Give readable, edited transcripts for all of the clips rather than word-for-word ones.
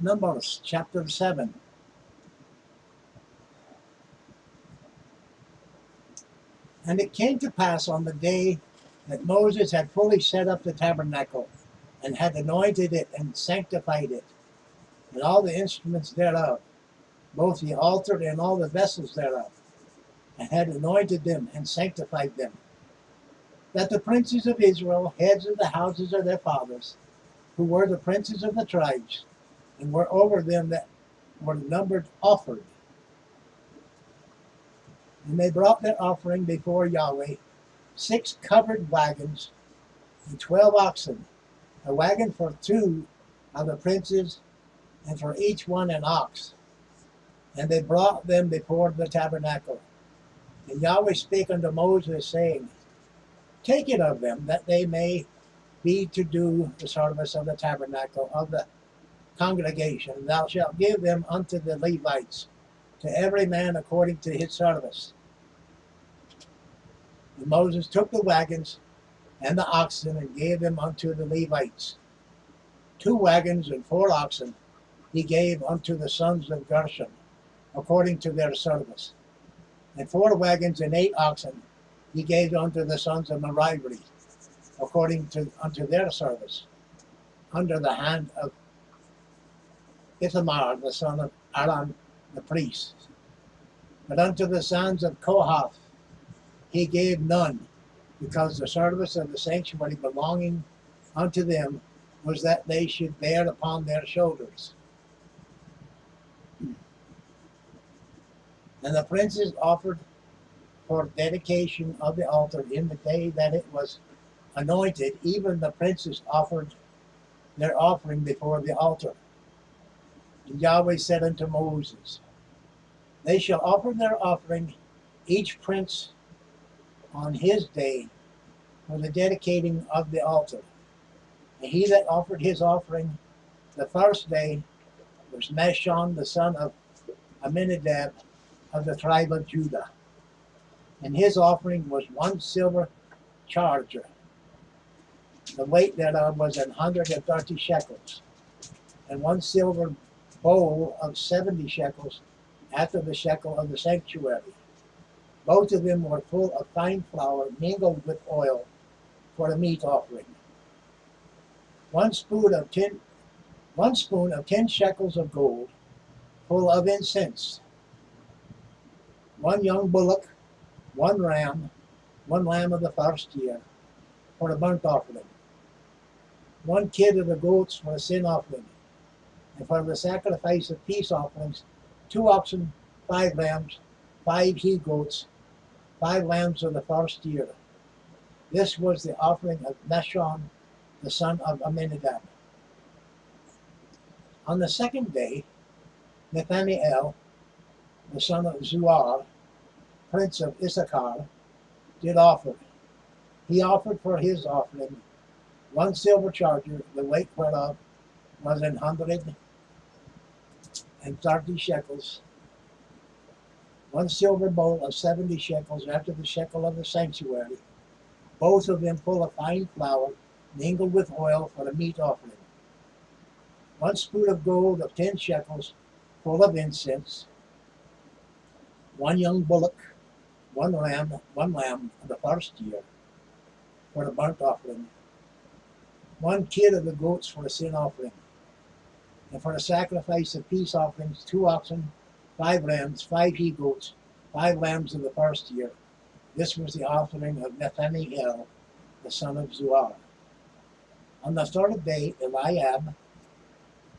Numbers chapter 7. And it came to pass on the day that Moses had fully set up the tabernacle, and had anointed it and sanctified it, and all the instruments thereof, both the altar and all the vessels thereof, and had anointed them and sanctified them, that the princes of Israel, heads of the houses of their fathers, who were the princes of the tribes, and were over them that were numbered, offered. And they brought their offering before Yahweh, 6 covered wagons, and 12 oxen, a wagon for 2 of the princes, and for each one an ox. And they brought them before the tabernacle. And Yahweh spake unto Moses, saying, Take it of them, that they may be to do the service of the tabernacle of the congregation. Thou shalt give them unto the Levites, to every man according to his service. And Moses took the wagons and the oxen, and gave them unto the Levites. 2 wagons and 4 oxen he gave unto the sons of Gershon, according to their service. And 4 wagons and 8 oxen he gave unto the sons of Merari, according to unto their service, under the hand of Ithamar, the son of Aaron the priest. But unto the sons of Kohath he gave none, because the service of the sanctuary belonging unto them was that they should bear upon their shoulders. And the princes offered for dedication of the altar in the day that it was anointed. Even the princes offered their offering before the altar. And Yahweh said unto Moses, They shall offer their offering, each prince on his day, for the dedicating of the altar. And he that offered his offering the first day was Nashon, the son of Amminadab, of the tribe of Judah. And his offering was 1 silver charger. The weight thereof was 130 shekels, and 1 silver bowl of 70 shekels, after the shekel of the sanctuary. Both of them were full of fine flour mingled with oil for a meat offering. 1 spoon of 10 shekels of gold, full of incense. 1 young bullock, 1 ram, 1 lamb of the first year, for a burnt offering. 1 kid of the goats for a sin offering, and for the sacrifice of peace offerings, 2 oxen, 5 lambs, 5 he goats, 5 lambs of the first year. This was the offering of Nashon, the son of Amminadab. On the 2nd day, Nathanael, the son of Zuar, prince of Issachar, did offer. He offered for his offering 1 silver charger, the weight whereof was 130 shekels, 1 silver bowl of 70 shekels, after the shekel of the sanctuary, both of them full of fine flour, mingled with oil for a meat offering. 1 spoon of gold of 10 shekels, full of incense. 1 young bullock, 1 lamb of the first year, for a burnt offering. 1 kid of the goats for a sin offering. And for a sacrifice of peace offerings, 2 oxen, 5 rams, 5 he goats, 5 lambs of the first year. This was the offering of Nathanael, the son of Zuar. On the 3rd day, Eliab,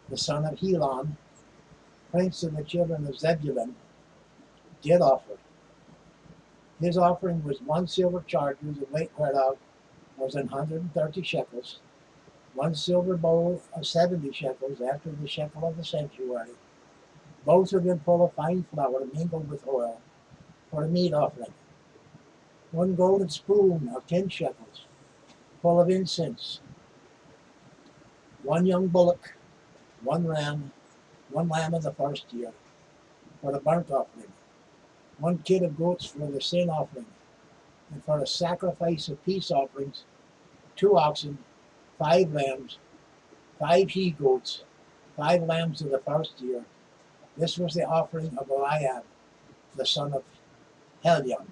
the son of Helon, prince of the children of Zebulun, did offer. His offering was 1 silver charger, the weight whereof was 130 shekels, 1 silver bowl of 70 shekels, after the shekel of the sanctuary, both of them full of fine flour mingled with oil, for a meat offering. 1 golden spoon of 10 shekels, full of incense. 1 young bullock, 1 ram, 1 lamb of the first year, for the burnt offering. 1 kid of goats for the sin offering, and for a sacrifice of peace offerings, 2 oxen, 5 lambs, 5 he goats, 5 lambs of the first year. This was the offering of Eliab, the son of Helon.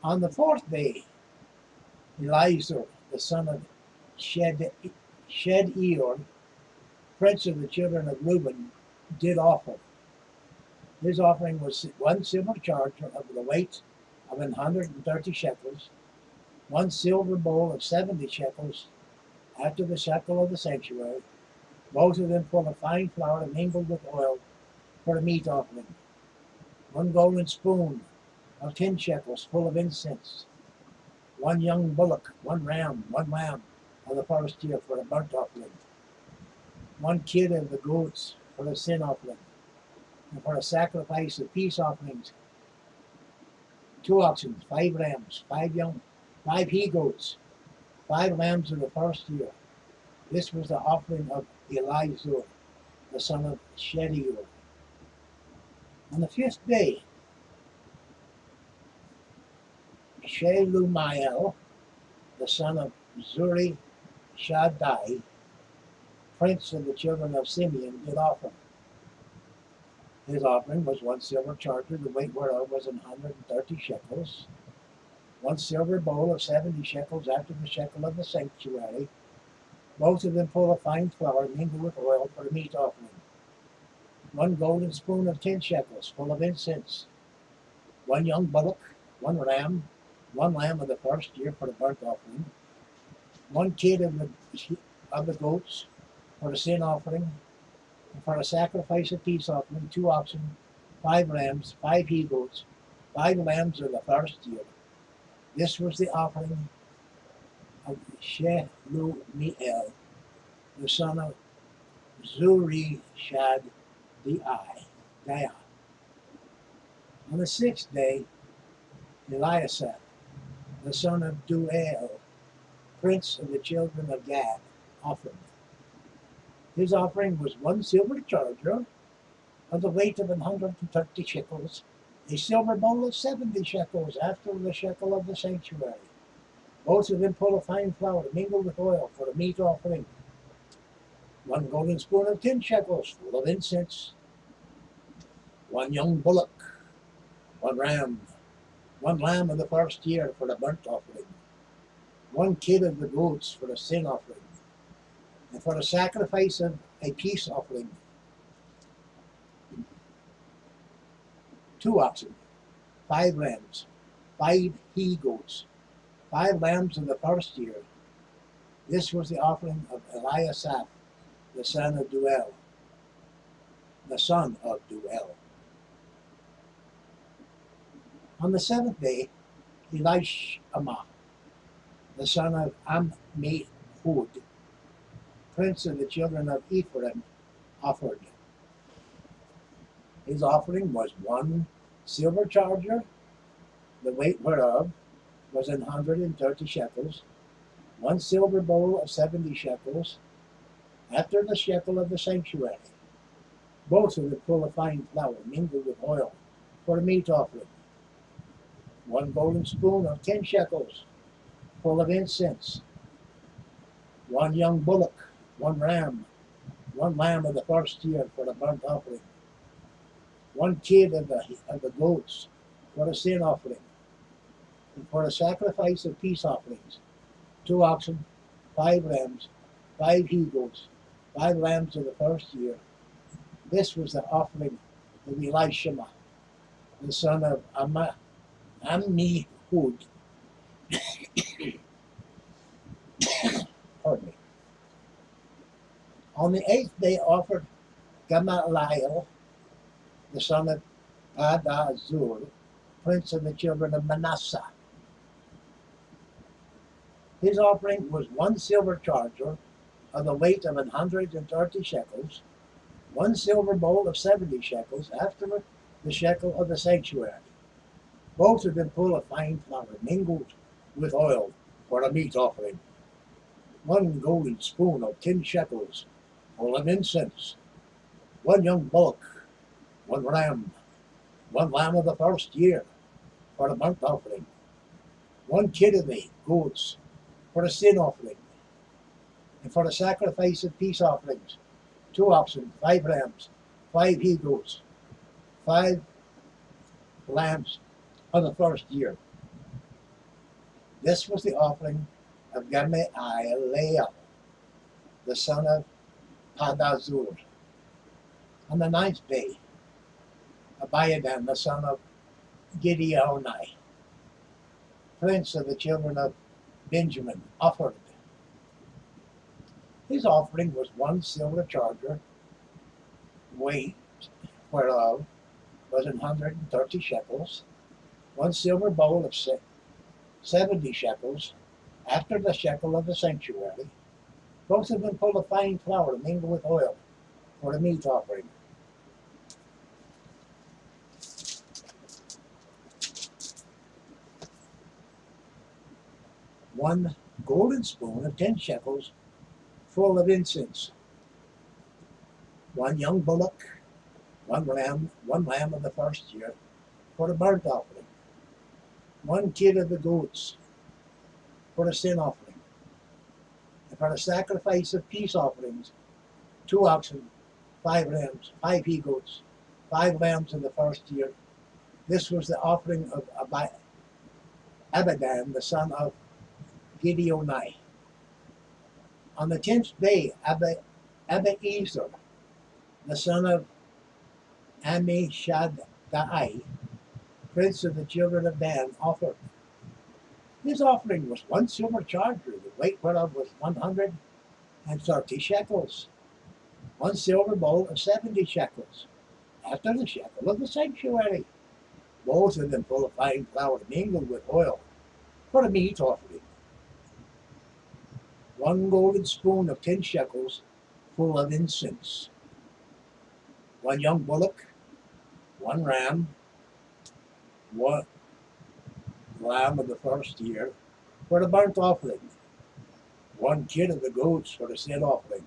On the 4th day, Eliezer, the son of Shedeur, prince of the children of Reuben, did offer. His offering was 1 silver charger of the weight of 130 shekels, 1 silver bowl of 70 shekels, after the shekel of the sanctuary, both of them full of fine flour mingled with oil for a meat offering, 1 golden spoon of 10 shekels full of incense, 1 young bullock, 1 ram, 1 lamb of the first year for a burnt offering, 1 kid of the goats for a sin offering, and for a sacrifice of peace offerings, 2 oxen, 5 rams, 5 he goats, 5 lambs of the first year. This was the offering of Eliezer, the son of Shedeur. On the 5th day, Shelumiel, the son of Zuri Shaddai, prince of the children of Simeon, did offer. His offering was 1 silver charger, the weight whereof was 130 shekels, 1 silver bowl of 70 shekels after the shekel of the sanctuary, both of them full of fine flour mingled with oil for a meat offering, 1 golden spoon of 10 shekels full of incense, 1 young bullock, 1 ram, 1 lamb of the first year for the burnt offering, 1 kid of the goats for the sin offering, and for a sacrifice of peace offering, 2 oxen, 5 rams, 5 he goats, 5 lambs of the first year. This was the offering of Shelumiel, the son of Zuri Shaddai. On the 6th day, Eliasaph, the son of Duel, prince of the children of Gad, offered. His offering was 1 silver charger of the weight of 130 shekels, a silver bowl of 70 shekels after the shekel of the sanctuary, both of them full of fine flour mingled with oil for a meat offering, 1 golden spoon of 10 shekels full of incense, 1 young bullock, 1 ram, 1 lamb of the first year for the burnt offering, 1 kid of the goats for the sin offering, and for the sacrifice of a peace offering, 2 oxen, 5 rams, 5 he goats, 5 lambs of the first year. This was the offering of Eliasaph, the son of Duel. On the 7th day, Elishama, the son of Ammihud, prince of the children of Ephraim, offered. His offering was 1 silver charger, the weight whereof was 130 shekels, 1 silver bowl of 70 shekels, after the shekel of the sanctuary, both of them full of fine flour mingled with oil for a meat offering, 1 golden spoon of 10 shekels full of incense, 1 young bullock, 1 ram, 1 lamb of the first year for the burnt offering, 1 kid of the goats for the sin offering, and for the sacrifice of peace offerings, 2 oxen, 5 rams, 5 he goats, 5 lambs of the first year. This was the offering of Elishama, the son of Ammihud. Pardon me. On the 8th day offered Gamaliel, the son of Padazur, prince of the children of Manasseh. His offering was 1 silver charger of the weight of 130 shekels, 1 silver bowl of 70 shekels after the shekel of the sanctuary, both of them full of fine flour mingled with oil for a meat offering, 1 golden spoon of 10 shekels full of incense, 1 young bullock, one ram, one lamb of the first year for the burnt offering, one kid of the goats for the sin offering, and for the sacrifice of peace offerings, 2 oxen, 5 rams, 5 he goats, 5 lambs of the first year. This was the offering of Gamaliel, the son of Padazur. On the 9th day, Abidan, the son of Gideon, prince of the children of Benjamin, offered. His offering was 1 silver charger, weight whereof was 130 shekels, 1 silver bowl of 70 shekels, after the shekel of the sanctuary, both of them full of fine flour mingled with oil, for the meat offering. One golden spoon of 10 shekels full of incense, 1 young bullock, 1 lamb of the first year for the burnt offering, 1 kid of the goats for the sin offering, and for the sacrifice of peace offerings, 2 oxen, 5 rams, 5 he-goats, 5 lambs of the first year. This was the offering of Abidan, the son of Gideon. On the 10th day, Abiezer, the son of Ammishaddai, prince of the children of Dan, offered. His offering was 1 silver charger, the weight whereof was 130 shekels, 1 silver bowl of 70 shekels, after the shekel of the sanctuary, both of them full of fine flour mingled with oil, for the meat offering. 1 golden spoon of 10 shekels full of incense, 1 young bullock, 1 ram, 1 lamb of the first year for the burnt offering, 1 kid of the goats for the sin offering,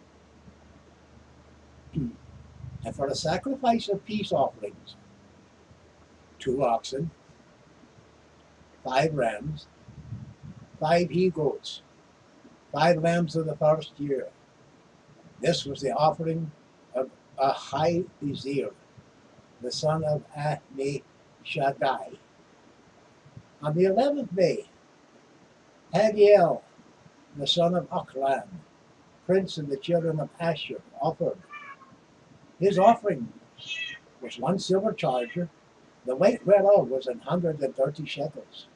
and for the sacrifice of peace offerings, 2 oxen, 5 rams, 5 he-goats, 5 lambs of the first year. This was the offering of Ahiezer, the son of Ammishaddai. On the 11th day, Pagiel, the son of Achlan, prince of the children of Asher, offered. His offering was 1 silver charger, the weight whereof was 130 shekels,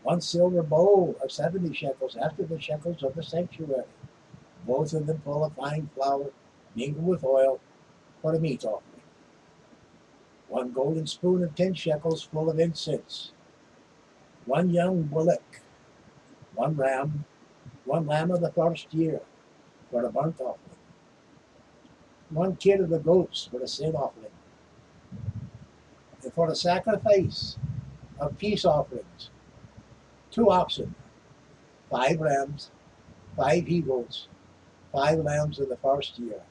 1 silver bowl of 70 shekels after the shekels of the sanctuary, both of them full of fine flour mingled with oil, for the meat offering. 1 golden spoon of 10 shekels full of incense, 1 young bullock, 1 ram, 1 lamb of the first year for the burnt offering, 1 kid of the goats for the sin offering, and for the sacrifice of peace offerings, 2 oxen, 5 rams, 5 he-goats, 5 lambs of the first year.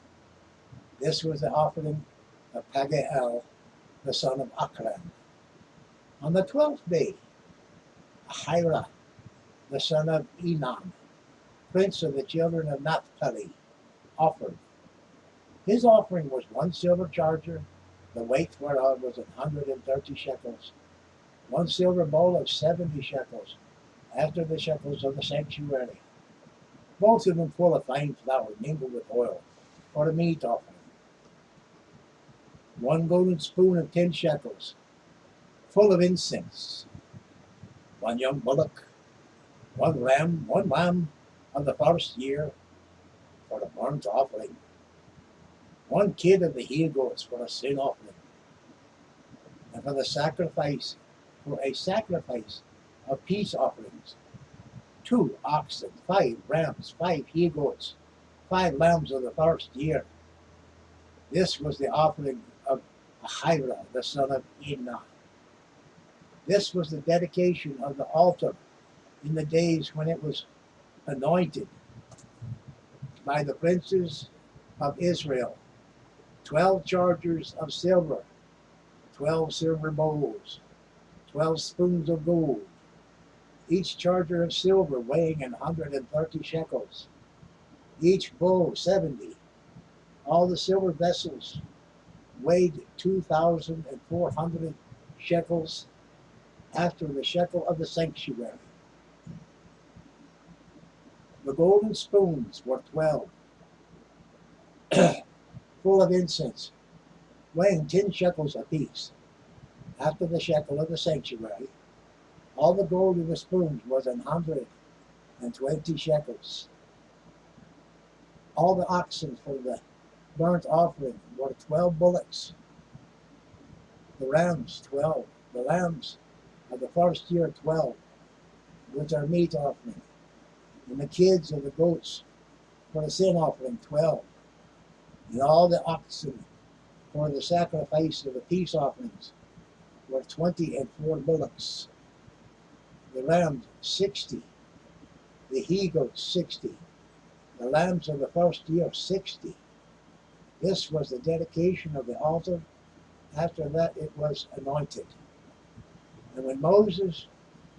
This was the offering of Pagiel, the son of Achlan. On the 12th day, Ahira, the son of Enoch, prince of the children of Naphtali, offered. His offering was 1 silver charger, the weight whereof was 130 shekels, 1 silver bowl of 70 shekels, after the shekels of the sanctuary, both of them full of fine flour mingled with oil, for the meat offering. 1 golden spoon of 10 shekels, full of incense, 1 young bullock, 1 ram, 1 lamb of the first year for the burnt offering, 1 kid of the he-goats for a sin offering, and for the sacrifice, for a sacrifice of peace offerings, 2 oxen, 5 rams, 5 he-goats, 5 lambs of the first year. This was the offering of Ahira, the son of Enoch. This was the dedication of the altar in the days when it was anointed by the princes of Israel. 12 chargers of silver 12 silver bowls, 12 spoons of gold, each charger of silver weighing 130 shekels, each bowl 70. All the silver vessels weighed 2,400 shekels after the shekel of the sanctuary. The golden spoons were 12, full of incense, weighing 10 shekels apiece, after the shekel of the sanctuary. All the gold in the spoons was 120 shekels. All the oxen for the burnt offering were 12 bullocks. The rams, 12. The lambs of the first year, 12, with their meat offering. And the kids of the goats for the sin offering, 12. And all the oxen for the sacrifice of the peace offerings were 24 bullocks. The rams, 60. The he-goats, 60. The lambs of the first year, 60. This was the dedication of the altar. After that it was anointed. And when Moses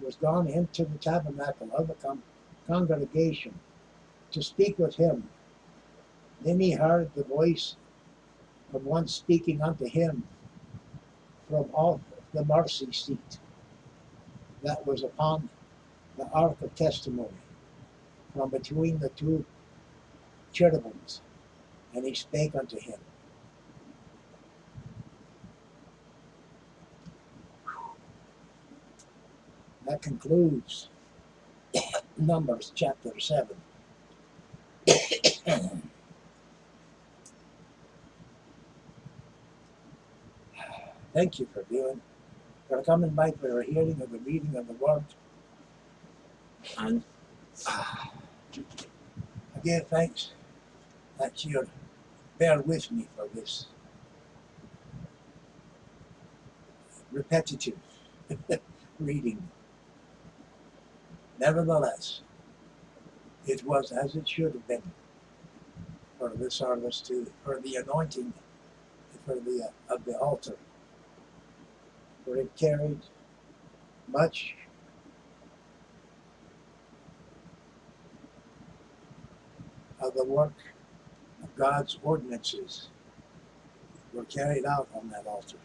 was gone into the tabernacle of the congregation to speak with him, then he heard the voice of one speaking unto him from off the mercy seat that was upon the ark of testimony, from between the two cherubims, and he spake unto him. That concludes Numbers chapter 7. Thank you for coming by for a hearing of the reading of the word. And I give thanks that you'll bear with me for this repetitive reading. Nevertheless, it was as it should have been for the service for the anointing of the altar, for it carried much of the work of God's ordinances were carried out on that altar.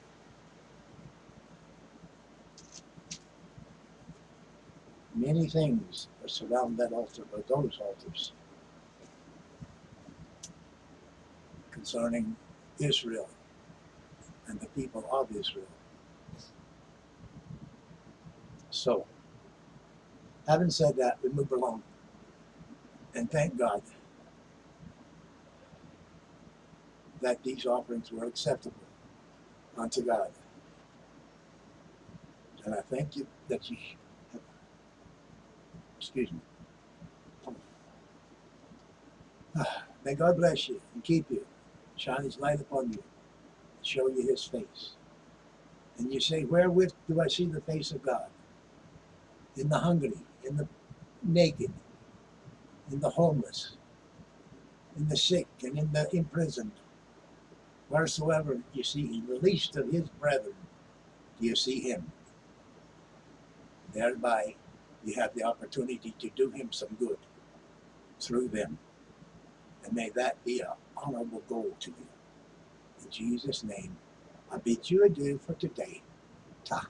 Many things surround that altar, or those altars, concerning Israel and the people of Israel. So, having said that, we move along and thank God that these offerings were acceptable unto God. And I thank you that you, excuse me. May God bless you and keep you, shine his light upon you, and show you his face. And you say, wherewith do I see the face of God? In the hungry, in the naked, in the homeless, in the sick, and in the imprisoned. Wheresoever you see in the least of his brethren, do you see him. Thereby you have the opportunity to do him some good through them. And may that be an honorable goal to you. In Jesus' name, I bid you adieu for today. Ta.